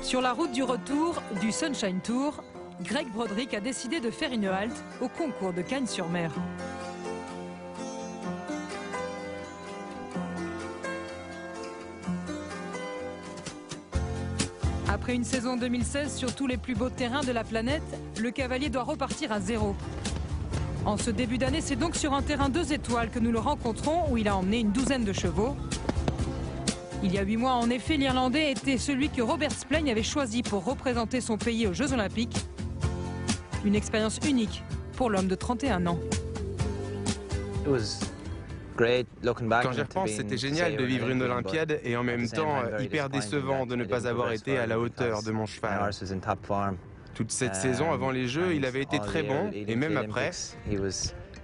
Sur la route du retour du Sunshine Tour, Greg Broderick a décidé de faire une halte au concours de Cagnes-sur-Mer. Après une saison 2016 sur tous les plus beaux terrains de la planète, le cavalier doit repartir à zéro. En ce début d'année, c'est donc sur un terrain 2 étoiles que nous le rencontrons, où il a emmené une douzaine de chevaux. Il y a 8 mois, en effet, l'Irlandais était celui que Robert Splegne avait choisi pour représenter son pays aux Jeux Olympiques. Une expérience unique pour l'homme de 31 ans. Quand j'y repense, c'était génial de vivre une Olympiade et en même temps hyper décevant de ne pas avoir été à la hauteur de mon cheval. Toute cette saison avant les Jeux, il avait été très bon et même après.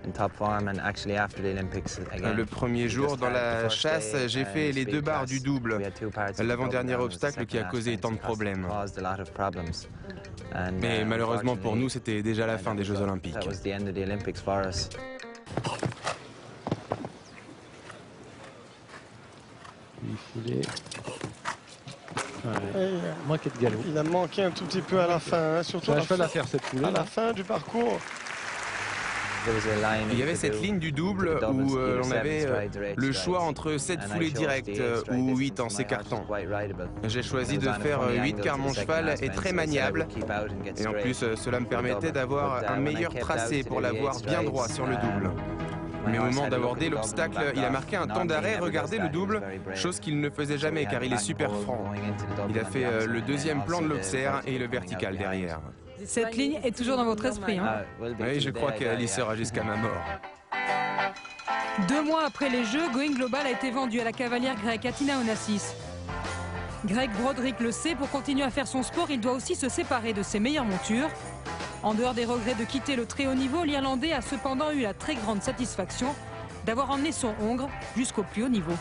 Le premier jour dans la chasse, j'ai fait les 2 barres du double, l'avant-dernier obstacle qui a causé tant de problèmes. Mais malheureusement pour nous, c'était déjà la fin des Jeux Olympiques. Manqué de galop. Il a manqué un tout petit peu à la fin, hein, surtout à la fin du parcours. Il y avait cette ligne du double où on avait le choix entre 7 foulées directes ou 8 en s'écartant. J'ai choisi de faire 8 car mon cheval est très maniable et en plus cela me permettait d'avoir un meilleur tracé pour l'avoir bien droit sur le double. Mais au moment d'aborder l'obstacle, il a marqué un temps d'arrêt, regardez le double, chose qu'il ne faisait jamais car il est super franc. Il a fait le 2e plan de l'observe et le vertical derrière. Cette ligne est toujours dans votre esprit, hein? Oui, je crois qu'elle y sera jusqu'à ma mort. 2 mois après les Jeux, Going Global a été vendu à la cavalière grecque Athina Onassis. Greg Broderick le sait, pour continuer à faire son sport, il doit aussi se séparer de ses meilleures montures. En dehors des regrets de quitter le très haut niveau, l'Irlandais a cependant eu la très grande satisfaction d'avoir emmené son hongre jusqu'au plus haut niveau.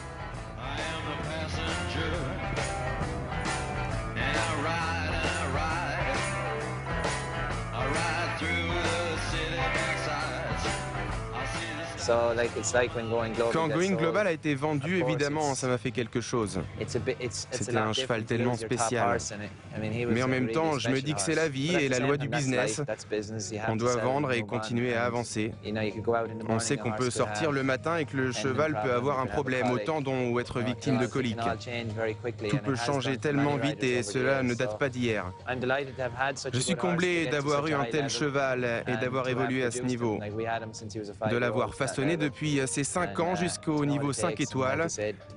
Quand Going Global a été vendu, évidemment, ça m'a fait quelque chose. C'était un cheval tellement spécial. Mais en même temps, je me dis que c'est la vie et la loi du business. On doit vendre et continuer à avancer. On sait qu'on peut sortir le matin et que le cheval peut avoir un problème au tendon ou être victime de coliques. Tout peut changer tellement vite et cela ne date pas d'hier. Je suis comblé d'avoir eu un tel cheval et d'avoir évolué à ce niveau. De l'avoir façonné depuis ses 5 ans jusqu'au niveau 5 étoiles.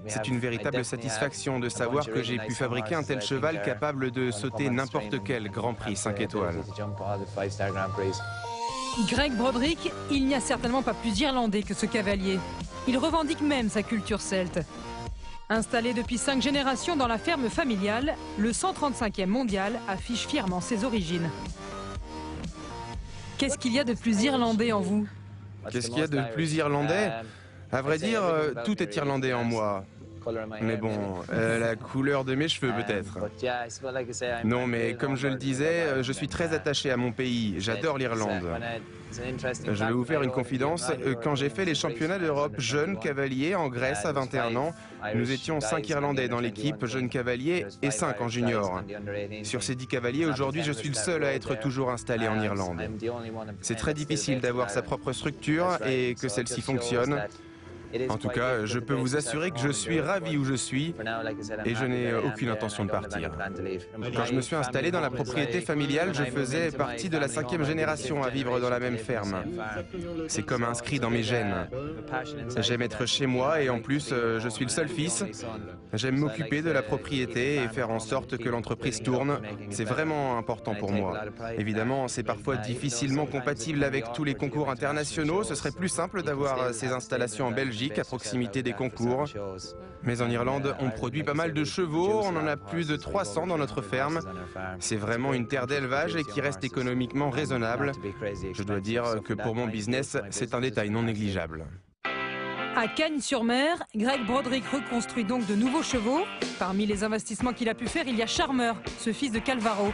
C'est une véritable satisfaction de savoir que j'ai pu fabriquer un tel cheval capable de sauter n'importe quel Grand Prix 5 étoiles. Greg Broderick, il n'y a certainement pas plus irlandais que ce cavalier. Il revendique même sa culture celte. Installé depuis 5 générations dans la ferme familiale, le 135e mondial affiche fièrement ses origines. Qu'est-ce qu'il y a de plus irlandais en vous ? Qu'est-ce qu'il y a de plus irlandais? À vrai dire, tout est irlandais en moi. Mais bon, la couleur de mes cheveux peut-être. Non, mais comme je le disais, je suis très attaché à mon pays. J'adore l'Irlande. Je vais vous faire une confidence. Quand j'ai fait les championnats d'Europe jeunes cavaliers en Grèce à 21 ans, nous étions 5 Irlandais dans l'équipe jeunes cavaliers et 5 en junior. Sur ces 10 cavaliers, aujourd'hui, je suis le seul à être toujours installé en Irlande. C'est très difficile d'avoir sa propre structure et que celle-ci fonctionne. En tout cas, je peux vous assurer que je suis ravi où je suis et je n'ai aucune intention de partir. Quand je me suis installé dans la propriété familiale, je faisais partie de la 5e génération à vivre dans la même ferme. C'est comme inscrit dans mes gènes. J'aime être chez moi et en plus, je suis le seul fils. J'aime m'occuper de la propriété et faire en sorte que l'entreprise tourne. C'est vraiment important pour moi. Évidemment, c'est parfois difficilement compatible avec tous les concours internationaux. Ce serait plus simple d'avoir ces installations en Belgique, à proximité des concours. Mais en Irlande, on produit pas mal de chevaux, on en a plus de 300 dans notre ferme. C'est vraiment une terre d'élevage et qui reste économiquement raisonnable. Je dois dire que pour mon business, c'est un détail non négligeable. À Cagnes-sur-Mer, Greg Broderick reconstruit donc de nouveaux chevaux. Parmi les investissements qu'il a pu faire, il y a Charmer, ce fils de Calvaro,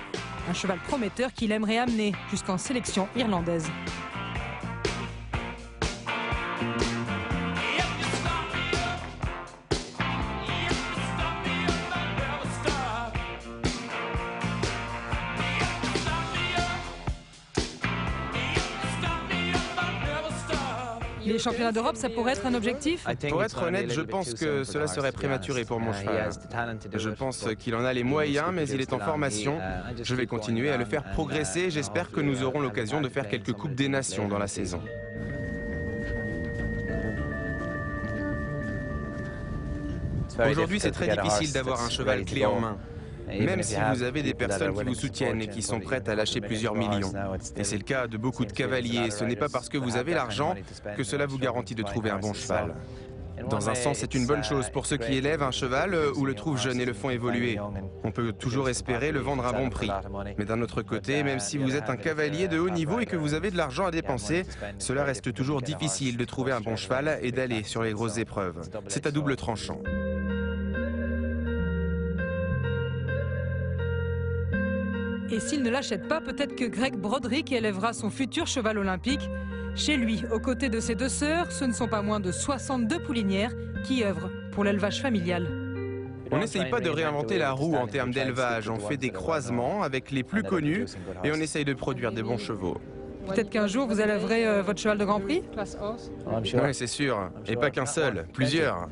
un cheval prometteur qu'il aimerait amener jusqu'en sélection irlandaise. les championnats d'Europe, ça pourrait être un objectif? Pour être honnête, je pense que cela serait prématuré pour mon cheval. Je pense qu'il en a les moyens, mais il est en formation. Je vais continuer à le faire progresser et j'espère que nous aurons l'occasion de faire quelques Coupes des Nations dans la saison. Aujourd'hui, c'est très difficile d'avoir un cheval clé en main. Même si vous avez des personnes qui vous soutiennent et qui sont prêtes à lâcher plusieurs millions. Et c'est le cas de beaucoup de cavaliers. Ce n'est pas parce que vous avez l'argent que cela vous garantit de trouver un bon cheval. Dans un sens, c'est une bonne chose pour ceux qui élèvent un cheval ou le trouvent jeune et le font évoluer. On peut toujours espérer le vendre à bon prix. Mais d'un autre côté, même si vous êtes un cavalier de haut niveau et que vous avez de l'argent à dépenser, cela reste toujours difficile de trouver un bon cheval et d'aller sur les grosses épreuves. C'est à double tranchant. Et s'il ne l'achète pas, peut-être que Greg Broderick élèvera son futur cheval olympique. Chez lui, aux côtés de ses deux sœurs, ce ne sont pas moins de 62 poulinières qui œuvrent pour l'élevage familial. On n'essaye pas de réinventer la roue en termes d'élevage. On fait des croisements avec les plus connus et on essaye de produire des bons chevaux. Peut-être qu'un jour, vous élèverez votre cheval de Grand Prix? Oui, c'est sûr. Et pas qu'un seul, plusieurs.